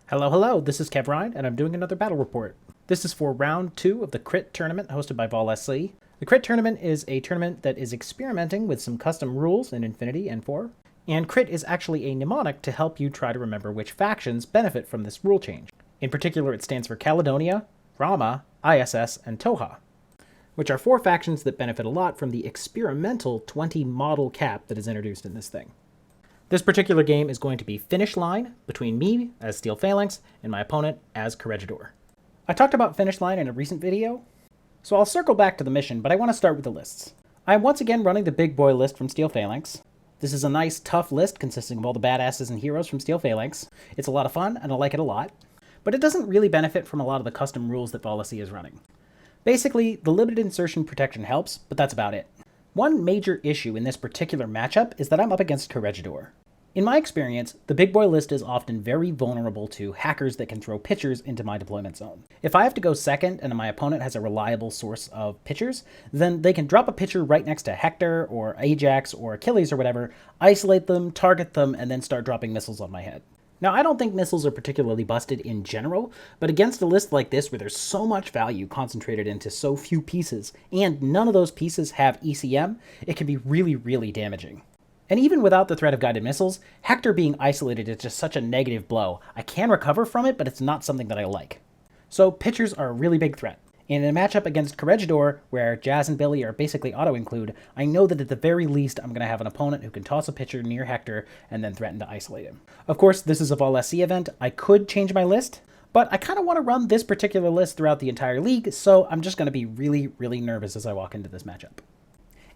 Hello, this is Khavrion, and I'm doing another battle report. This is for round 2 of the Crit tournament hosted by Vaulsc. The Crit tournament is a tournament that is experimenting with some custom rules in infiNity and 4, and Crit is actually a mnemonic to help you try to remember which factions benefit from this rule change. In particular, it stands for Caledonia, Rama, ISS, and Toha, which are 4 factions that benefit a lot from the experimental 20 model cap that is introduced in this thing. This particular game is going to be Finish Line between me as Steel Phalanx and my opponent as Corregidor. I talked about Finish Line in a recent video, so I'll circle back to the mission, but I want to start with the lists. I am once again running the big boy list from Steel Phalanx. This is a nice, tough list consisting of all the badasses and heroes from Steel Phalanx. It's a lot of fun, and I like it a lot, but it doesn't really benefit from a lot of the custom rules that Vaulsc is running. Basically, the limited insertion protection helps, but that's about it. One major issue in this particular matchup is that I'm up against Corregidor. In my experience, the big boy list is often very vulnerable to hackers that can throw pitchers into my deployment zone. If I have to go second and my opponent has a reliable source of pitchers, then they can drop a pitcher right next to Hector or Ajax or Achilles or whatever, isolate them, target them, and then start dropping missiles on my head. Now, I don't think missiles are particularly busted in general, but against a list like this where there's so much value concentrated into so few pieces, and none of those pieces have ECM, it can be really damaging. And even without the threat of guided missiles, Hector being isolated is just such a negative blow. I can recover from it, but it's not something that I like. So pitchers are a really big threat. And in a matchup against Corregidor, where Jazz and Billy are basically auto-include, I know that at the very least I'm going to have an opponent who can toss a pitcher near Hector and then threaten to isolate him. Of course, this is a Vaulsc event. I could change my list, but I kind of want to run this particular list throughout the entire league, so I'm just going to be really nervous as I walk into this matchup.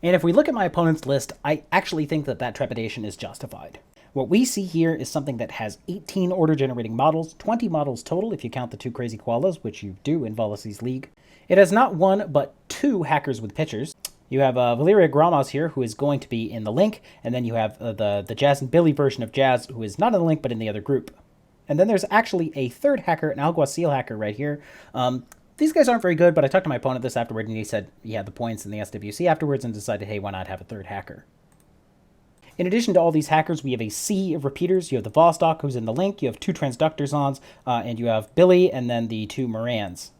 And if we look at my opponent's list, I actually think that trepidation is justified. What we see here is something that has 18 order-generating models, 20 models total if you count the 2 crazy koalas, which you do in Vaulsc's league. It has not 1, but 2 hackers with pitchers. You have Valeria Gramos here, who is going to be in the link, and then you have the Jazz and Billy version of Jazz, who is not in the link, but in the other group. And then there's actually a 3rd hacker, an Alguacil hacker right here. These guys aren't very good, but I talked to my opponent this afterward, and he said he had the points in the SWC afterwards and decided, hey, why not have a 3rd hacker? In addition to all these hackers, we have a sea of repeaters. You have the Vaulsc, who's in the link, you have 2 Transductorzons, and you have Billy, and then the 2 Morans.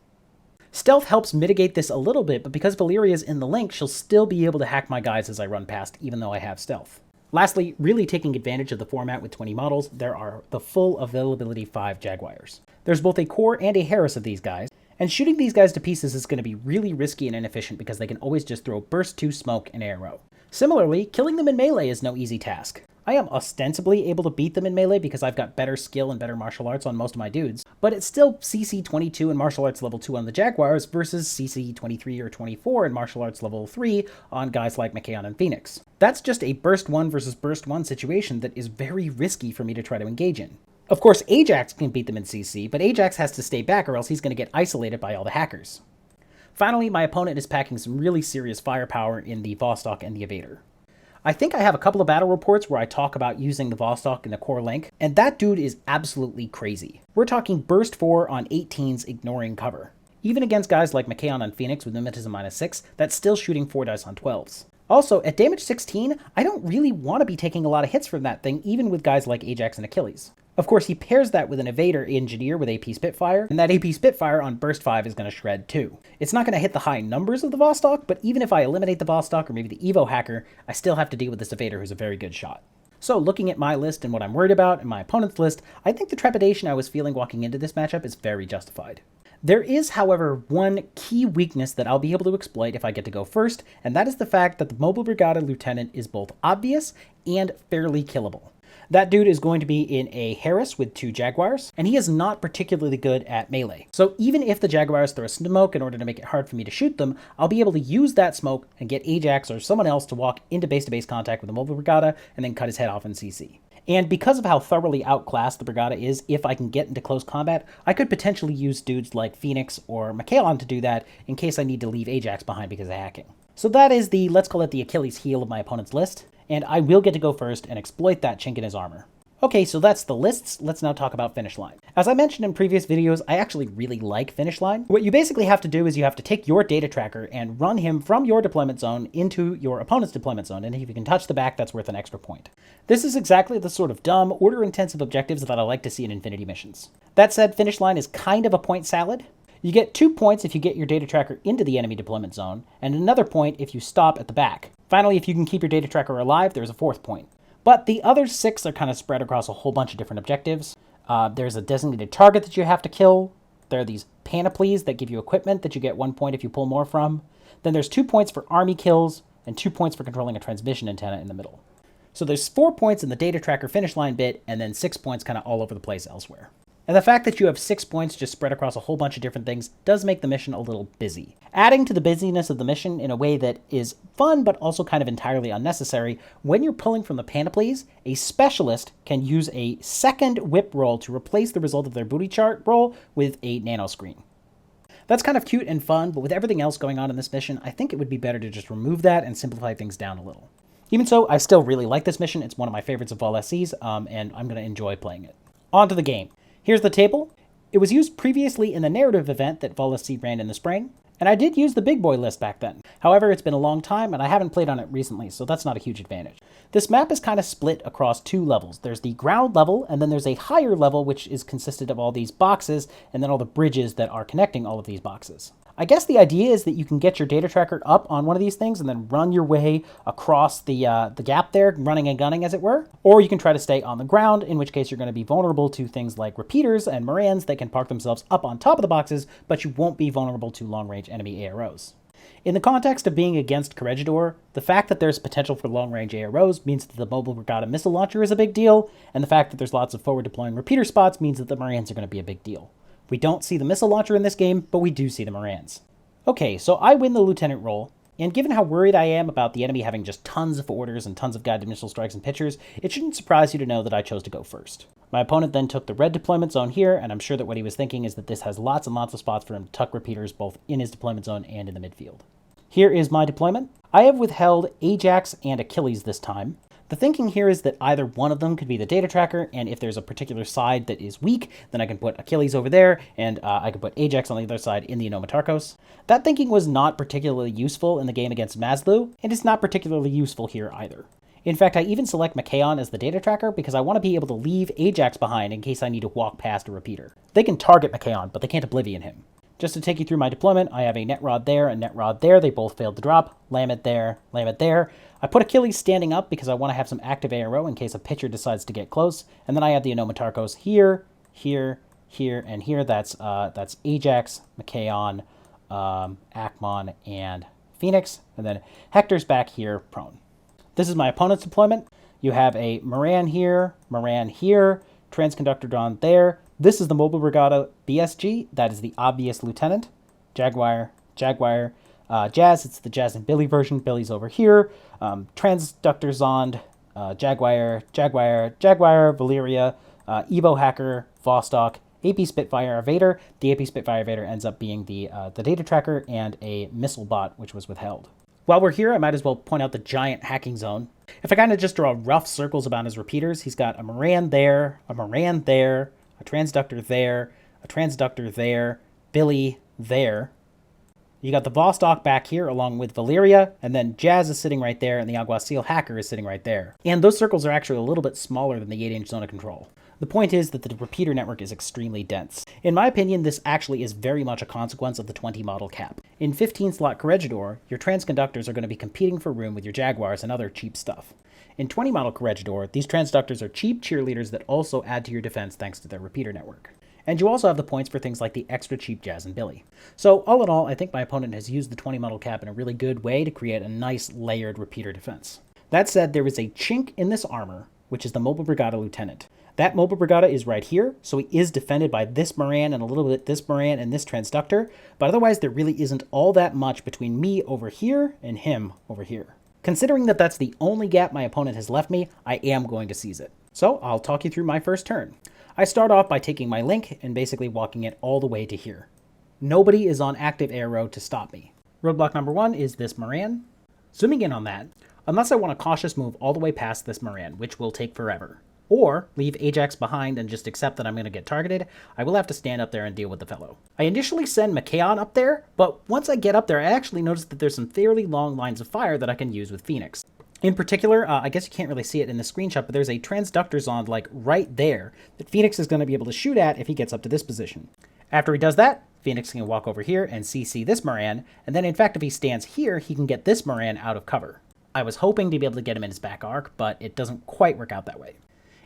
Stealth helps mitigate this a little bit, but because Valeria's in the link, she'll still be able to hack my guys as I run past, even though I have stealth. Lastly, really taking advantage of the format with 20 models, there are the full availability 5 Jaguars. There's both a core and a Harris of these guys, and shooting these guys to pieces is going to be really risky and inefficient because they can always just throw burst 2 smoke and arrow. Similarly, killing them in melee is no easy task. I am ostensibly able to beat them in melee because I've got better skill and better martial arts on most of my dudes, but it's still CC 22 and martial arts level 2 on the Jaguars versus CC 23 or 24 and martial arts level 3 on guys like Machaon and Phoenix. That's just a burst 1 versus burst 1 situation that is very risky for me to try to engage in. Of course, Ajax can beat them in CC, but Ajax has to stay back or else he's going to get isolated by all the hackers. Finally, my opponent is packing some really serious firepower in the Vaulsc and the Evader. I think I have a couple of battle reports where I talk about using the Vaulsc in the core link, and that dude is absolutely crazy. We're talking burst 4 on 18s ignoring cover. Even against guys like Machaon and Phoenix with mimetism -6, that's still shooting 4 dice on 12s. Also, at damage 16, I don't really want to be taking a lot of hits from that thing, even with guys like Ajax and Achilles. Of course, he pairs that with an Evader Engineer with AP Spitfire, and that AP Spitfire on burst 5 is going to shred too. It's not going to hit the high numbers of the Vaulsc, but even if I eliminate the Vaulsc or maybe the Evo hacker, I still have to deal with this Evader who's a very good shot. So looking at my list and what I'm worried about and my opponent's list, I think the trepidation I was feeling walking into this matchup is very justified. There is, however, one key weakness that I'll be able to exploit if I get to go first, and that is the fact that the Mobile Brigada Lieutenant is both obvious and fairly killable. That dude is going to be in a Harris with 2 Jaguars, and he is not particularly good at melee. So even if the Jaguars throw a smoke in order to make it hard for me to shoot them, I'll be able to use that smoke and get Ajax or someone else to walk into base-to-base contact with the Mobile Brigada and then cut his head off in CC. And because of how thoroughly outclassed the Brigada is, if I can get into close combat, I could potentially use dudes like Phoenix or Machaon to do that in case I need to leave Ajax behind because of hacking. So that is the, let's call it the Achilles heel of my opponent's list, and I will get to go first and exploit that chink in his armor. Okay, so that's the lists. Let's now talk about Finish Line. As I mentioned in previous videos, I actually really like Finish Line. What you basically have to do is you have to take your data tracker and run him from your deployment zone into your opponent's deployment zone, and if you can touch the back, that's worth an extra point. This is exactly the sort of dumb, order-intensive objectives that I like to see in infiNity missions. That said, finish line is kind of a point salad. You get 2 points if you get your data tracker into the enemy deployment zone, and another point if you stop at the back. Finally, if you can keep your data tracker alive, there's a 4th point. But the other 6 are kind of spread across a whole bunch of different objectives. There's a designated target that you have to kill. There are these panoplies that give you equipment that you get 1 point if you pull more from. Then there's 2 points for army kills, and 2 points for controlling a transmission antenna in the middle. So there's 4 points in the data tracker finish line bit, and then 6 points kind of all over the place elsewhere. And the fact that you have 6 points just spread across a whole bunch of different things does make the mission a little busy. Adding to the busyness of the mission in a way that is fun but also kind of entirely unnecessary, when you're pulling from the panoplies, a specialist can use a second whip roll to replace the result of their booty chart roll with a nanoscreen. That's kind of cute and fun, but with everything else going on in this mission, I think it would be better to just remove that and simplify things down a little. Even so, I still really like this mission. It's one of my favorites of Vaulsc's, and I'm going to enjoy playing it. On to the game. Here's the table. It was used previously in the narrative event that Vaulsc ran in the spring, and I did use the big boy list back then. However, it's been a long time, and I haven't played on it recently, so that's not a huge advantage. This map is kind of split across 2 levels. There's the ground level, and then there's a higher level, which is consisted of all these boxes, and then all the bridges that are connecting all of these boxes. I guess the idea is that you can get your data tracker up on one of these things and then run your way across the gap there, running and gunning as it were. Or you can try to stay on the ground, in which case you're going to be vulnerable to things like repeaters and Morans that can park themselves up on top of the boxes, but you won't be vulnerable to long-range enemy AROs. In the context of being against Corregidor, the fact that there's potential for long-range AROs means that the Mobile Brigada missile launcher is a big deal, and the fact that there's lots of forward-deploying repeater spots means that the Morans are going to be a big deal. We don't see the missile launcher in this game, but we do see the Morans. Okay, so I win the lieutenant role, and given how worried I am about the enemy having just tons of orders and tons of guided missile strikes and pictures, it shouldn't surprise you to know that I chose to go first. My opponent then took the red deployment zone here, and I'm sure that what he was thinking is that this has lots and lots of spots for him to tuck repeaters both in his deployment zone and in the midfield. Here is my deployment. I have withheld Ajax and Achilles this time. The thinking here is that either one of them could be the data tracker, and if there's a particular side that is weak, then I can put Achilles over there, and I can put Ajax on the other side in the Inomatarkos. That thinking was not particularly useful in the game against Maslow, and it's not particularly useful here either. In fact, I even select Machaon as the data tracker because I want to be able to leave Ajax behind in case I need to walk past a repeater. They can target Machaon, but they can't Oblivion him. Just to take you through my deployment, I have a net rod there, a net rod there. They both failed to drop. Lam it there, lam it there. I put Achilles standing up because I want to have some active ARO in case a pitcher decides to get close. And then I have the Inomatarkos here, here, here, and here. That's Ajax, Machaon, Akmon, and Phoenix. And then Hector's back here, prone. This is my opponent's deployment. You have a Moran here, Transconductor Dawn there. This is the Mobile Brigada BSG. That is the obvious lieutenant. Jaguar, Jazz. It's the Jazz and Billy version. Billy's over here. Transductor Zond, Jaguar, Valyria, Evo Hacker, Vostok, AP Spitfire Evader. The AP Spitfire Evader ends up being the data tracker and a missile bot, which was withheld. While we're here, I might as well point out the giant hacking zone. If I kind of just draw rough circles about his repeaters, he's got a Moran there, a transductor there, a transductor there, Billy there. You got the Vostok back here along with Valyria, and then Jazz is sitting right there, and the Alguacil Hacker is sitting right there. And those circles are actually a little bit smaller than the 8-inch zone of control. The point is that the repeater network is extremely dense. In my opinion, this actually is very much a consequence of the 20 model cap. In 15-slot Corregidor, your transconductors are going to be competing for room with your Jaguars and other cheap stuff. In 20 model Corregidor, these transductors are cheap cheerleaders that also add to your defense thanks to their repeater network. And you also have the points for things like the extra cheap Jazz and Billy. So all in all, I think my opponent has used the 20 model cap in a really good way to create a nice layered repeater defense. That said, there is a chink in this armor, which is the Mobile Brigada Lieutenant. That Mobile Brigada is right here, so he is defended by this Moran and a little bit this Moran and this Transductor, but otherwise there really isn't all that much between me over here and him over here. Considering that that's the only gap my opponent has left me, I am going to seize it. So I'll talk you through my first turn. I start off by taking my link and basically walking it all the way to here. Nobody is on active arrow to stop me. Roadblock number 1 is this Moran. Zooming in on that, unless I want a cautious move all the way past this Moran, which will take forever, or leave Ajax behind and just accept that I'm going to get targeted, I will have to stand up there and deal with the fellow. I initially send Machaon up there, but once I get up there, I actually notice that there's some fairly long lines of fire that I can use with Phoenix. In particular, I guess you can't really see it in the screenshot, but there's a transductor Zond like right there that Phoenix is going to be able to shoot at if he gets up to this position. After he does that, Phoenix can walk over here and CC this Moran, and then in fact if he stands here, he can get this Moran out of cover. I was hoping to be able to get him in his back arc, but it doesn't quite work out that way.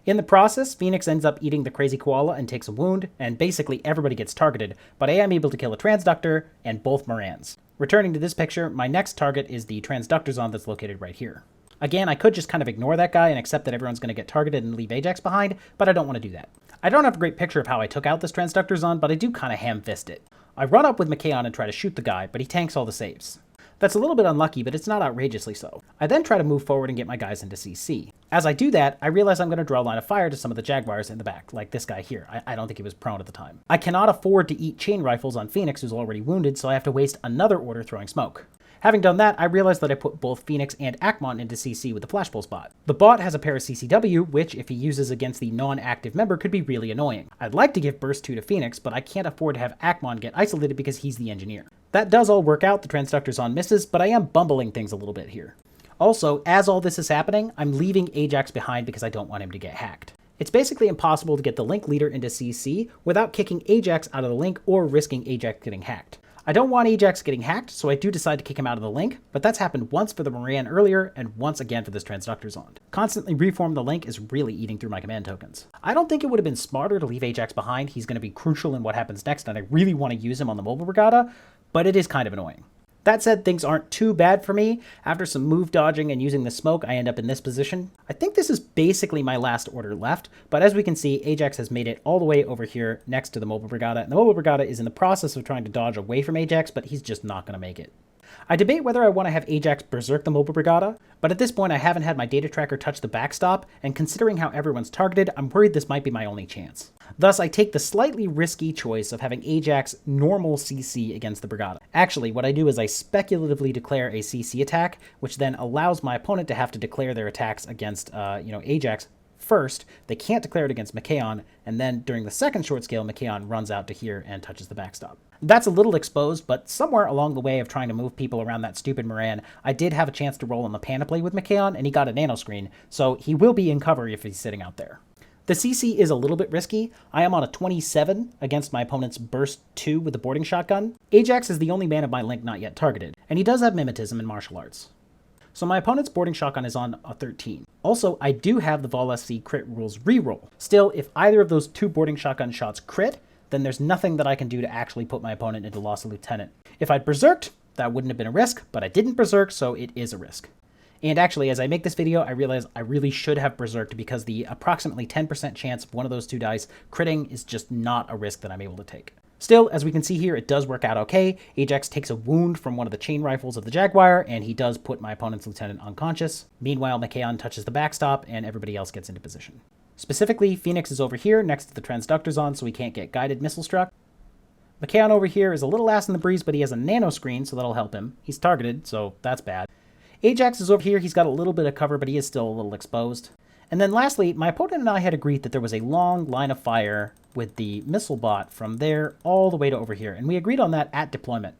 In the process, Phoenix ends up eating the crazy koala and takes a wound, and basically everybody gets targeted, but I am able to kill a transductor and both Morans. Returning to this picture, my next target is the transductor Zond that's located right here. Again, I could just kind of ignore that guy and accept that everyone's going to get targeted and leave Ajax behind, but I don't want to do that. I don't have a great picture of how I took out this transductor Zond, but I do kind of ham-fist it. I run up with Machaon and try to shoot the guy, but he tanks all the saves. That's a little bit unlucky, but it's not outrageously so. I then try to move forward and get my guys into CC. As I do that, I realize I'm going to draw a line of fire to some of the Jaguars in the back, like this guy here. I don't think he was prone at the time. I cannot afford to eat chain rifles on Phoenix, who's already wounded, so I have to waste another order throwing smoke. Having done that, I realize that I put both Phoenix and Akmon into CC with the Flashpulse bot. The bot has a pair of CCW, which, if he uses against the non-active member, could be really annoying. I'd like to give Burst 2 to Phoenix, but I can't afford to have Akmon get isolated because he's the engineer. That does all work out, the Transductor Zond misses, but I am bumbling things a little bit here. Also, as all this is happening, I'm leaving Ajax behind because I don't want him to get hacked. It's basically impossible to get the link leader into CC without kicking Ajax out of the link or risking Ajax getting hacked. I don't want Ajax getting hacked, so I do decide to kick him out of the link, but that's happened once for the Moran earlier and once again for this Transductor Zond. Constantly reform the link is really eating through my command tokens. I don't think it would have been smarter to leave Ajax behind. He's going to be crucial in what happens next, and I really want to use him on the Mobile Brigada, but it is kind of annoying. That said, things aren't too bad for me. After some move dodging and using the smoke, I end up in this position. I think this is basically my last order left, but as we can see, Ajax has made it all the way over here next to the Mobile Brigada, and the Mobile Brigada is in the process of trying to dodge away from Ajax, but he's just not going to make it. I debate whether I want to have Ajax berserk the Mobile Brigada, but at this point I haven't had my data tracker touch the backstop, and considering how everyone's targeted, I'm worried this might be my only chance. Thus, I take the slightly risky choice of having Ajax normal CC against the Brigada. Actually, what I do is I speculatively declare a CC attack, which then allows my opponent to have to declare their attacks against, Ajax first. They can't declare it against Machaon, and then during the second short scale, Machaon runs out to here and touches the backstop. That's a little exposed, but somewhere along the way of trying to move people around that stupid Moran, I did have a chance to roll on the panoply with Machaon, and he got a nanoscreen, so he will be in cover if he's sitting out there. The CC is a little bit risky. I am on a 27 against my opponent's Burst 2 with the boarding shotgun. Ajax is the only man of my link not yet targeted, and he does have mimetism in martial arts. So my opponent's boarding shotgun is on a 13. Also, I do have the Vaulsc crit rules reroll. Still, if either of those two boarding shotgun shots crit, then there's nothing that I can do to actually put my opponent into loss of lieutenant. If I'd berserked, that wouldn't have been a risk, but I didn't berserk, so it is a risk. And actually, as I make this video, I realize I really should have berserked because the approximately 10% chance of one of those two dice critting is just not a risk that I'm able to take. Still, as we can see here, it does work out okay. Ajax takes a wound from one of the chain rifles of the Jaguar, and he does put my opponent's lieutenant unconscious. Meanwhile, Machaon touches the backstop, and everybody else gets into position. Specifically, Phoenix is over here next to the Transductor Zond, so he can't get guided missile struck. Machaon over here is a little ass in the breeze, but he has a nano screen, so that'll help him. He's targeted, so that's bad. Ajax is over here. He's got a little bit of cover, but he is still a little exposed. And then lastly, my opponent and I had agreed that there was a long line of fire with the missile bot from there all the way to over here, and we agreed on that at deployment.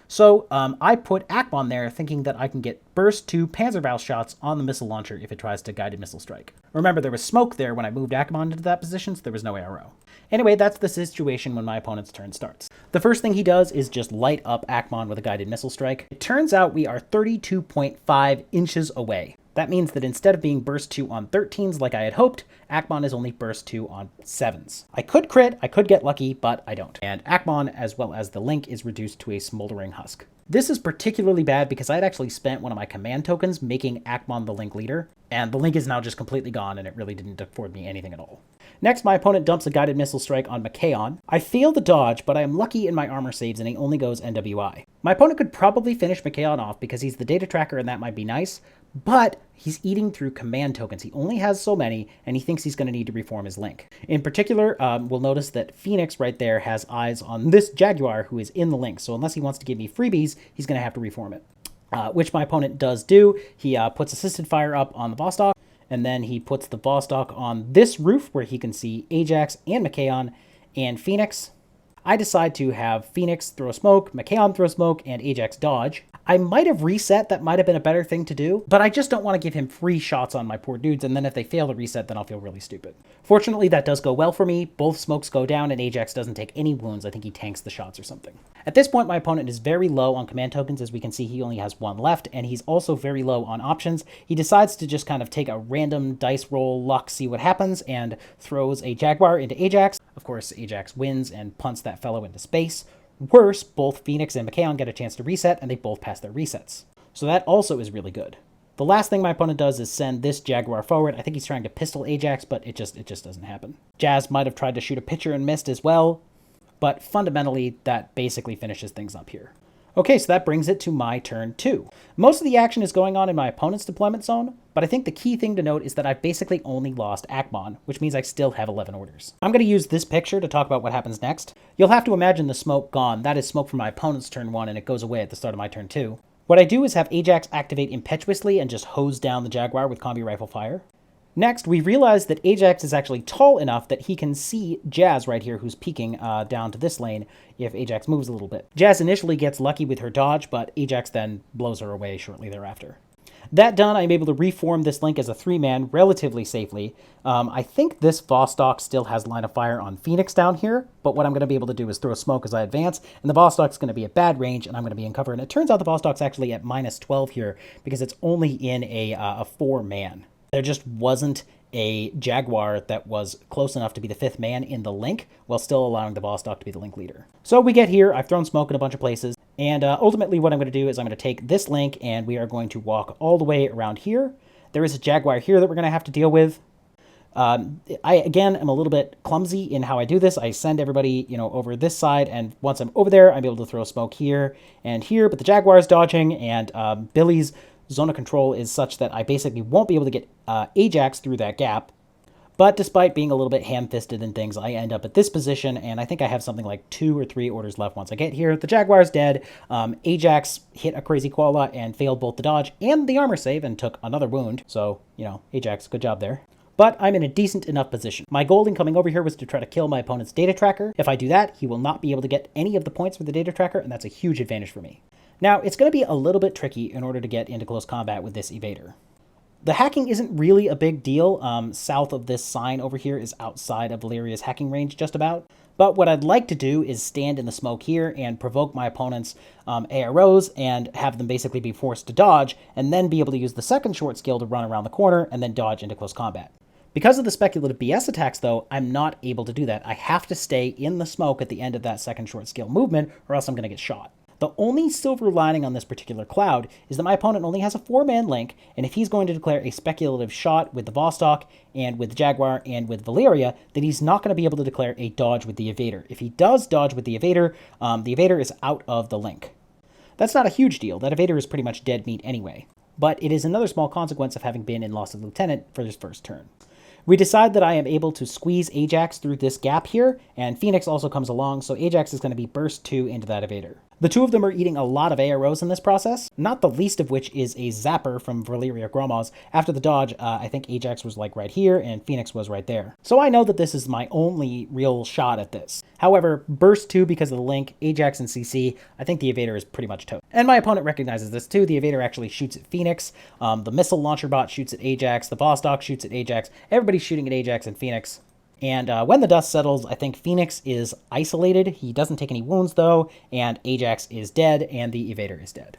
So I put Akmon there thinking that I can get Burst 2 Panzerfaust shots on the missile launcher if it tries to guided missile strike. Remember, there was smoke there when I moved Akmon into that position, so there was no ARO. Anyway, that's the situation when my opponent's turn starts. The first thing he does is just light up Akmon with a guided missile strike. It turns out we are 32.5 inches away. That means that instead of being Burst 2 on 13s like I had hoped, Akmon is only Burst 2 on 7s. I could crit, I could get lucky, but I don't. And Akmon, as well as the link, is reduced to a smoldering husk. This is particularly bad because I'd actually spent one of my command tokens making Akmon the link leader, and the link is now just completely gone and it really didn't afford me anything at all. Next, my opponent dumps a guided missile strike on Machaon. I fail the dodge, but I am lucky in my armor saves and he only goes NWI. My opponent could probably finish Machaon off because he's the data tracker and that might be nice, but he's eating through command tokens. He only has so many, and he thinks he's going to need to reform his link. In particular, we'll notice that Phoenix right there has eyes on this Jaguar who is in the link, so unless he wants to give me freebies, he's going to have to reform it. Which my opponent does do. He puts assisted fire up on the Vaulsc, and then he puts the Vaulsc on this roof where he can see Ajax and Machaon and Phoenix. I decide to have Phoenix throw smoke, Machaon throw smoke, and Ajax dodge. I might have reset, that might have been a better thing to do, but I just don't want to give him free shots on my poor dudes, and then if they fail to reset, then I'll feel really stupid. Fortunately, that does go well for me. Both smokes go down, and Ajax doesn't take any wounds. I think he tanks the shots or something. At this point, my opponent is very low on command tokens. As we can see, he only has one left, and he's also very low on options. He decides to just kind of take a random dice roll, luck, see what happens, and throws a Jaguar into Ajax. Of course, Ajax wins and punts that fellow into space. Worse, both Phoenix and Machaon get a chance to reset, and they both pass their resets. So that also is really good. The last thing my opponent does is send this Jaguar forward. I think he's trying to pistol Ajax, but it just doesn't happen. Jazz might have tried to shoot a pitcher and missed as well, but fundamentally, that basically finishes things up here. Okay, so that brings it to my turn 2. Most of the action is going on in my opponent's deployment zone, but I think the key thing to note is that I've basically only lost Akmon, which means I still have 11 orders. I'm going to use this picture to talk about what happens next. You'll have to imagine the smoke gone. That is smoke from my opponent's turn 1, and it goes away at the start of my turn 2. What I do is have Ajax activate impetuously and just hose down the Jaguar with combi rifle fire. Next, we realize that Ajax is actually tall enough that he can see Jazz right here, who's peeking down to this lane if Ajax moves a little bit. Jazz initially gets lucky with her dodge, but Ajax then blows her away shortly thereafter. That done, I'm able to reform this link as a 3-man relatively safely. I think this Vaulsc still has line of fire on Phoenix down here, but what I'm going to be able to do is throw smoke as I advance, and the Vaulsc's going to be at bad range, and I'm going to be in cover. And it turns out the Vaulsc's actually at -12 here, because it's only in a 4-man. There just wasn't a Jaguar that was close enough to be the 5th man in the link, while still allowing the Vaulsc to be the link leader. So we get here, I've thrown smoke in a bunch of places, and ultimately what I'm going to do is I'm going to take this link, and we are going to walk all the way around here. There is a Jaguar here that we're going to have to deal with. I, again, am a little bit clumsy in how I do this. I send everybody, over this side, and once I'm over there, I'm able to throw smoke here and here, but the Jaguar is dodging, and Billy's zone of control is such that I basically won't be able to get Ajax through that gap. But despite being a little bit ham-fisted and things, I end up at this position, and I think I have something like 2 or 3 orders left once I get here. The Jaguar's dead. Ajax hit a crazy koala and failed both the dodge and the armor save and took another wound. So, Ajax, good job there. But I'm in a decent enough position. My goal in coming over here was to try to kill my opponent's data tracker. If I do that, he will not be able to get any of the points for the data tracker, and that's a huge advantage for me. Now, it's going to be a little bit tricky in order to get into close combat with this evader. The hacking isn't really a big deal. South of this sign over here is outside of Valeria's hacking range just about. But what I'd like to do is stand in the smoke here and provoke my opponent's AROs and have them basically be forced to dodge, and then be able to use the second short skill to run around the corner and then dodge into close combat. Because of the speculative BS attacks, though, I'm not able to do that. I have to stay in the smoke at the end of that second short skill movement, or else I'm going to get shot. The only silver lining on this particular cloud is that my opponent only has a 4-man link, and if he's going to declare a speculative shot with the Vaulsc and with the Jaguar and with Valeria, then he's not going to be able to declare a dodge with the evader. If he does dodge with the evader is out of the link. That's not a huge deal. That evader is pretty much dead meat anyway. But it is another small consequence of having been in Loss of Lieutenant for his first turn. We decide that I am able to squeeze Ajax through this gap here, and Phoenix also comes along, so Ajax is going to be burst 2 into that evader. The two of them are eating a lot of AROs in this process, not the least of which is a zapper from Valeria Gromaz. After the dodge, I think Ajax was like right here, and Phoenix was right there. So I know that this is my only real shot at this. However, burst 2 because of the link, Ajax and CC, I think the evader is pretty much toast. And my opponent recognizes this too. The evader actually shoots at Phoenix, the missile launcher bot shoots at Ajax, the Vaulsc shoots at Ajax, everybody's shooting at Ajax and Phoenix. And when the dust settles, I think Phoenix is isolated. He doesn't take any wounds, though, and Ajax is dead, and the evader is dead.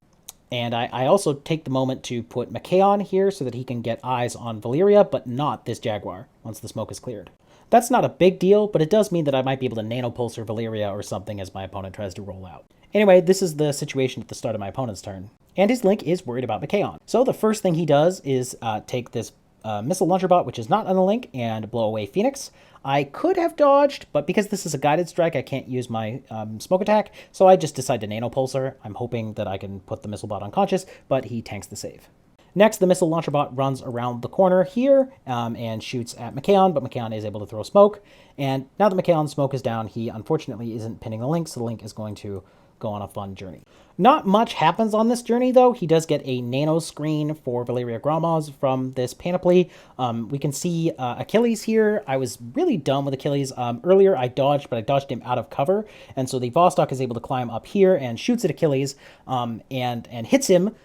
And I also take the moment to put Machaon here so that he can get eyes on Valeria, but not this Jaguar, once the smoke is cleared. That's not a big deal, but it does mean that I might be able to nanopulse or Valeria or something as my opponent tries to roll out. Anyway, this is the situation at the start of my opponent's turn. And his link is worried about Machaon. So the first thing he does is take this missile launcher bot, which is not on the link, and blow away Phoenix. I could have dodged, but because this is a guided strike, I can't use my smoke attack, so I just decide to nanopulse her. I'm hoping that I can put the missile bot unconscious, but he tanks the save. Next, the missile launcher bot runs around the corner here and shoots at Machaon, but Machaon is able to throw smoke. And now that Machaon's smoke is down, he unfortunately isn't pinning the Link, so the Link is going to go on a fun journey. Not much happens on this journey, though. He does get a nano screen for Valeria Gromaz from this panoply. We can see Achilles here. I was really dumb with Achilles. Earlier, I dodged, but I dodged him out of cover, and so the Vaulsc is able to climb up here and shoots at Achilles and hits him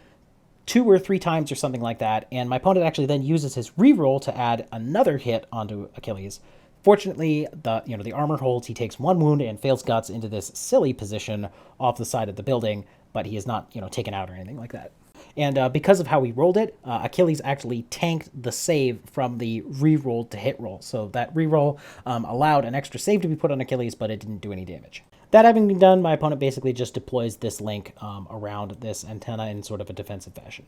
2 or 3 times or something like that, and my opponent actually then uses his reroll to add another hit onto Achilles. Fortunately, the armor holds. He takes 1 wound and fails guts into this silly position off the side of the building, but he is not taken out or anything like that. And because of how we rolled it, Achilles actually tanked the save from the reroll to hit roll. So that reroll allowed an extra save to be put on Achilles, but it didn't do any damage. That having been done, my opponent basically just deploys this Link around this antenna in sort of a defensive fashion.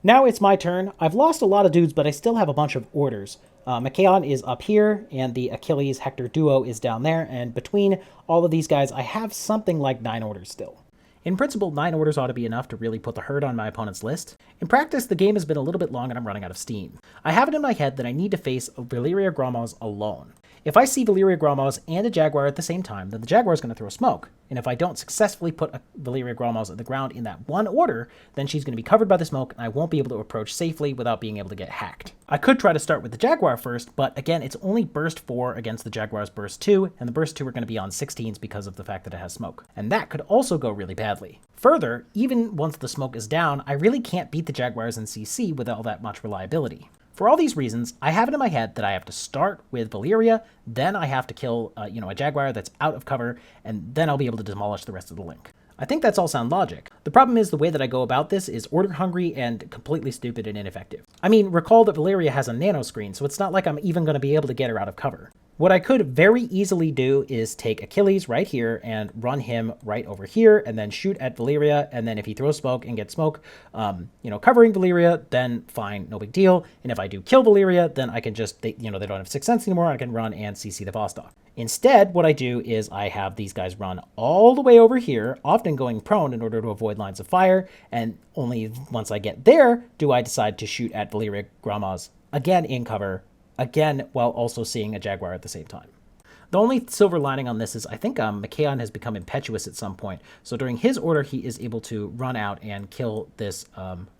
Now it's my turn. I've lost a lot of dudes, but I still have a bunch of orders. Machaon is up here, and the Achilles-Hector duo is down there, and between all of these guys, I have something like 9 orders still. In principle, 9 orders ought to be enough to really put the hurt on my opponent's list. In practice, the game has been a little bit long and I'm running out of steam. I have it in my head that I need to face Valeria Gromaz alone. If I see Valeria Gromaz and a Jaguar at the same time, then the Jaguar is going to throw smoke. And if I don't successfully put a Valeria Gromaz at the ground in that one order, then she's going to be covered by the smoke and I won't be able to approach safely without being able to get hacked. I could try to start with the Jaguar first, but again, it's only burst 4 against the Jaguar's burst 2, and the burst 2 are going to be on 16s because of the fact that it has smoke. And that could also go really badly. Further, even once the smoke is down, I really can't beat the Jaguars in CC with all that much reliability. For all these reasons, I have it in my head that I have to start with Valeria, then I have to kill a Jaguar that's out of cover, and then I'll be able to demolish the rest of the Link. I think that's all sound logic. The problem is the way that I go about this is order hungry and completely stupid and ineffective. I mean, recall that Valeria has a nano screen, so it's not like I'm even going to be able to get her out of cover. What I could very easily do is take Achilles right here and run him right over here and then shoot at Valeria. And then if he throws smoke and gets smoke, covering Valeria, then fine, no big deal. And if I do kill Valeria, then I can just, they don't have 6th Sense anymore. I can run and CC the Vaulsc. Instead, what I do is I have these guys run all the way over here, often going prone in order to avoid lines of fire. And only once I get there do I decide to shoot at Valeria Gromaz, again in cover, again while also seeing a Jaguar at the same time. The only silver lining on this is I think Machaon has become impetuous at some point. So during his order, he is able to run out and kill this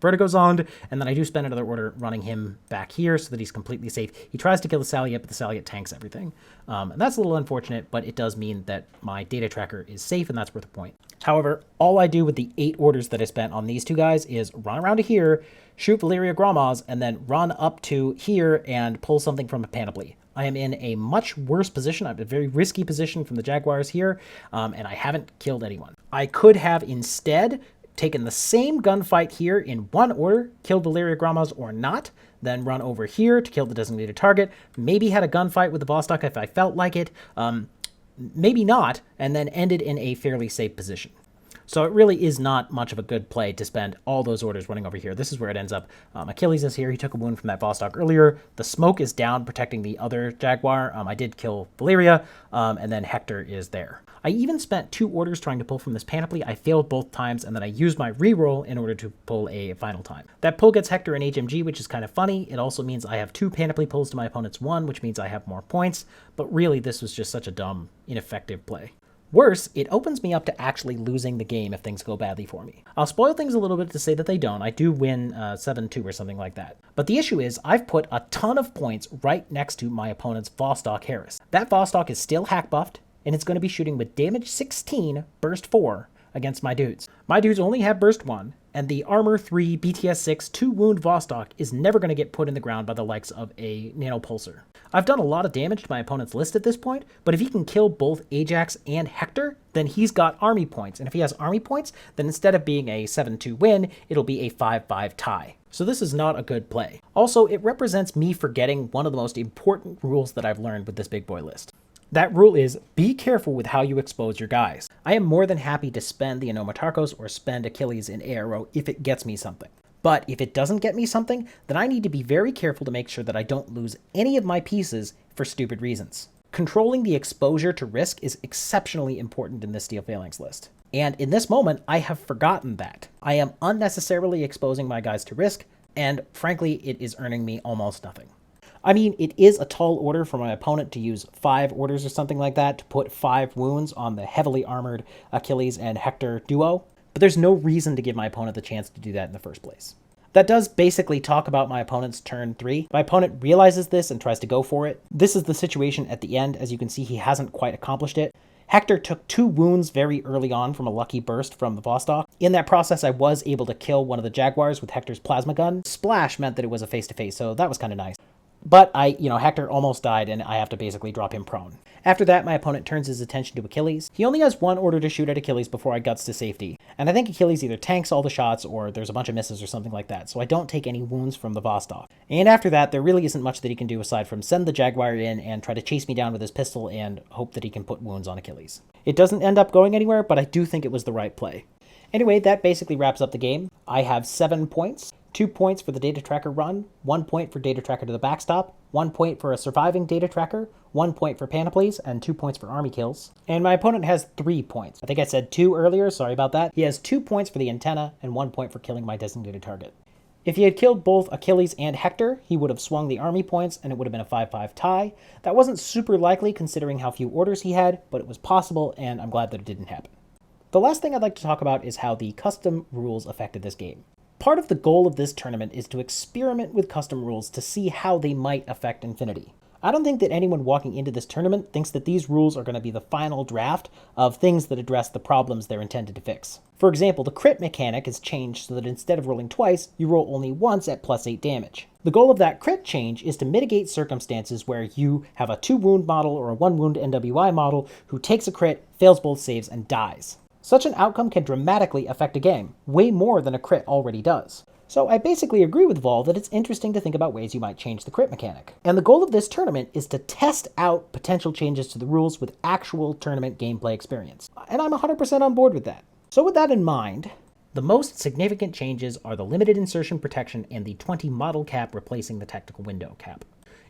Vertigo Zond, and then I do spend another order running him back here so that he's completely safe. He tries to kill the Saliot, but the Saliot tanks everything. And that's a little unfortunate, but it does mean that my data tracker is safe, and that's worth a point. However, all I do with the 8 orders that I spent on these 2 guys is run around to here, shoot Valeria Gromaz, and then run up to here and pull something from a panoply. I am in a much worse position. I'm in a very risky position from the Jaguars here, and I haven't killed anyone. I could have instead taken the same gunfight here in one order, killed Valeria Gromaz or not, then run over here to kill the designated target, maybe had a gunfight with the Vaulsc if I felt like it, maybe not, and then ended in a fairly safe position. So it really is not much of a good play to spend all those orders running over here. This is where it ends up. Achilles is here. He took a wound from that Vaulsc earlier. The smoke is down, protecting the other Jaguar. I did kill Valeria, and then Hector is there. I even spent 2 orders trying to pull from this panoply. I failed both times, and then I used my reroll in order to pull a final time. That pull gets Hector an HMG, which is kind of funny. It also means I have 2 panoply pulls to my opponent's 1, which means I have more points. But really, this was just such a dumb, ineffective play. Worse, it opens me up to actually losing the game if things go badly for me. I'll spoil things a little bit to say that they don't. I do win 7-2 or something like that. But the issue is I've put a ton of points right next to my opponent's Vaulsc Harris. That Vaulsc is still hack buffed, and it's going to be shooting with damage 16, burst 4 against my dudes. My dudes only have burst 1, and the armor 3, BTS 6, 2 wound Vaulsc is never going to get put in the ground by the likes of a nanopulsar. I've done a lot of damage to my opponent's list at this point, but if he can kill both Ajax and Hector, then he's got army points. And if he has army points, then instead of being a 7-2 win, it'll be a 5-5 tie. So this is not a good play. Also, it represents me forgetting one of the most important rules that I've learned with this big boy list. That rule is, be careful with how you expose your guys. I am more than happy to spend the Anomatarchos or spend Achilles in Aero if it gets me something. But if it doesn't get me something, then I need to be very careful to make sure that I don't lose any of my pieces for stupid reasons. Controlling the exposure to risk is exceptionally important in this Steel Phalanx list. And in this moment, I have forgotten that. I am unnecessarily exposing my guys to risk, and frankly, it is earning me almost nothing. I mean, it is a tall order for my opponent to use 5 orders or something like that to put 5 wounds on the heavily armored Achilles and Hector duo, but there's no reason to give my opponent the chance to do that in the first place. That does basically talk about my opponent's turn 3. My opponent realizes this and tries to go for it. This is the situation at the end. As you can see, he hasn't quite accomplished it. Hector took 2 wounds very early on from a lucky burst from the Vaulsc. In that process, I was able to kill one of the Jaguars with Hector's plasma gun. Splash meant that it was a face-to-face, so that was kind of nice. But Hector almost died and I have to basically drop him prone. After that, my opponent turns his attention to Achilles. He only has 1 order to shoot at Achilles before I guts to safety. And I think Achilles either tanks all the shots or there's a bunch of misses or something like that, so I don't take any wounds from the Vaulsc. And after that, there really isn't much that he can do aside from send the Jaguar in and try to chase me down with his pistol and hope that he can put wounds on Achilles. It doesn't end up going anywhere, but I do think it was the right play. Anyway, that basically wraps up the game. I have 7 points. 2 points for the data tracker run, 1 point for data tracker to the backstop, 1 point for a surviving data tracker, 1 point for panoplies, and 2 points for army kills. And my opponent has 3 points. I think I said 2 earlier, sorry about that. He has 2 points for the antenna and 1 point for killing my designated target. If he had killed both Achilles and Hector, he would have swung the army points and it would have been a 5-5 tie. That wasn't super likely considering how few orders he had, but it was possible and I'm glad that it didn't happen. The last thing I'd like to talk about is how the custom rules affected this game. Part of the goal of this tournament is to experiment with custom rules to see how they might affect infiNity. I don't think that anyone walking into this tournament thinks that these rules are going to be the final draft of things that address the problems they're intended to fix. For example, the crit mechanic is changed so that instead of rolling twice, you roll only once at +8 damage. The goal of that crit change is to mitigate circumstances where you have a 2 wound model or a 1 wound NWI model who takes a crit, fails both saves, and dies. Such an outcome can dramatically affect a game, way more than a crit already does. So I basically agree with Vol that it's interesting to think about ways you might change the crit mechanic. And the goal of this tournament is to test out potential changes to the rules with actual tournament gameplay experience. And I'm 100% on board with that. So with that in mind, the most significant changes are the limited insertion protection and the 20 model cap replacing the tactical window cap.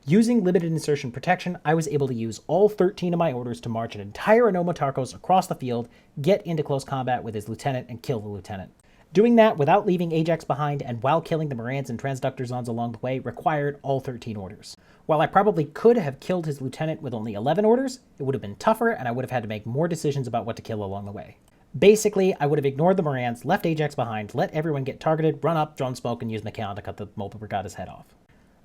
Using limited insertion protection, I was able to use all 13 of my orders to march an entire Anomatarkos across the field, get into close combat with his lieutenant, and kill the lieutenant. Doing that without leaving Ajax behind and while killing the Morans and Transductor Zones along the way required all 13 orders. While I probably could have killed his lieutenant with only 11 orders, it would have been tougher and I would have had to make more decisions about what to kill along the way. Basically, I would have ignored the Morans, left Ajax behind, let everyone get targeted, run up, drone smoke, and use McCann to cut the Mobile Brigada's head off.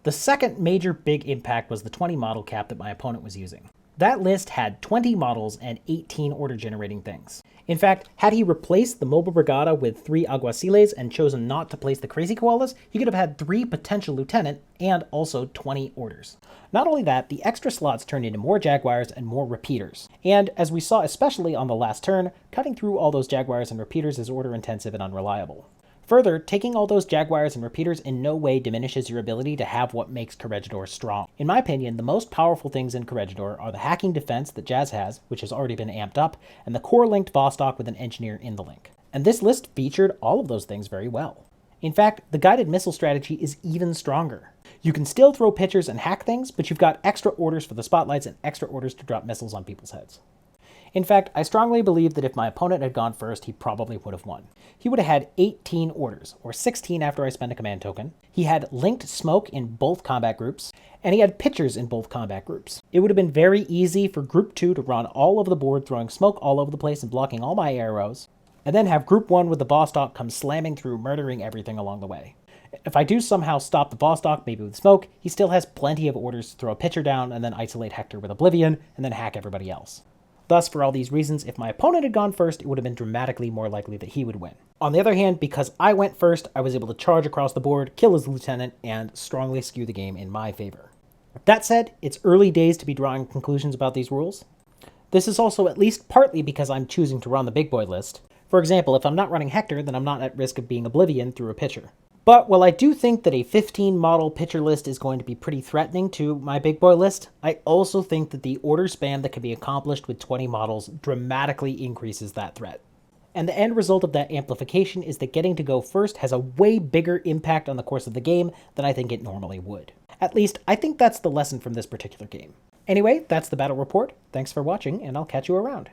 The second major big impact was the 20 model cap that my opponent was using. That list had 20 models and 18 order generating things. In fact, had he replaced the Mobile Brigada with 3 Alguaciles and chosen not to place the Crazy Koalas, he could have had 3 potential lieutenant and also 20 orders. Not only that, the extra slots turned into more Jaguars and more repeaters. And as we saw especially on the last turn, cutting through all those Jaguars and repeaters is order intensive and unreliable. Further, taking all those Jaguars and repeaters in no way diminishes your ability to have what makes Corregidor strong. In my opinion, the most powerful things in Corregidor are the hacking defense that Jazz has, which has already been amped up, and the core linked Vostok with an engineer in the link. And this list featured all of those things very well. In fact, the guided missile strategy is even stronger. You can still throw pitchers and hack things, but you've got extra orders for the spotlights and extra orders to drop missiles on people's heads. In fact, I strongly believe that if my opponent had gone first, he probably would have won. He would have had 18 orders, or 16 after I spent a command token. He had linked smoke in both combat groups, and he had pitchers in both combat groups. It would have been very easy for Group 2 to run all over the board, throwing smoke all over the place and blocking all my arrows, and then have Group 1 with the Vostok come slamming through, murdering everything along the way. If I do somehow stop the Vostok, maybe with smoke, he still has plenty of orders to throw a pitcher down and then isolate Hector with Oblivion, and then hack everybody else. Thus, for all these reasons, if my opponent had gone first, it would have been dramatically more likely that he would win. On the other hand, because I went first, I was able to charge across the board, kill his lieutenant, and strongly skew the game in my favor. That said, it's early days to be drawing conclusions about these rules. This is also at least partly because I'm choosing to run the big boy list. For example, if I'm not running Hector, then I'm not at risk of being Oblivion through a pitcher. But while I do think that a 15 model pitcher list is going to be pretty threatening to my big boy list, I also think that the order span that can be accomplished with 20 models dramatically increases that threat. And the end result of that amplification is that getting to go first has a way bigger impact on the course of the game than I think it normally would. At least, I think that's the lesson from this particular game. Anyway, that's the battle report. Thanks for watching, and I'll catch you around.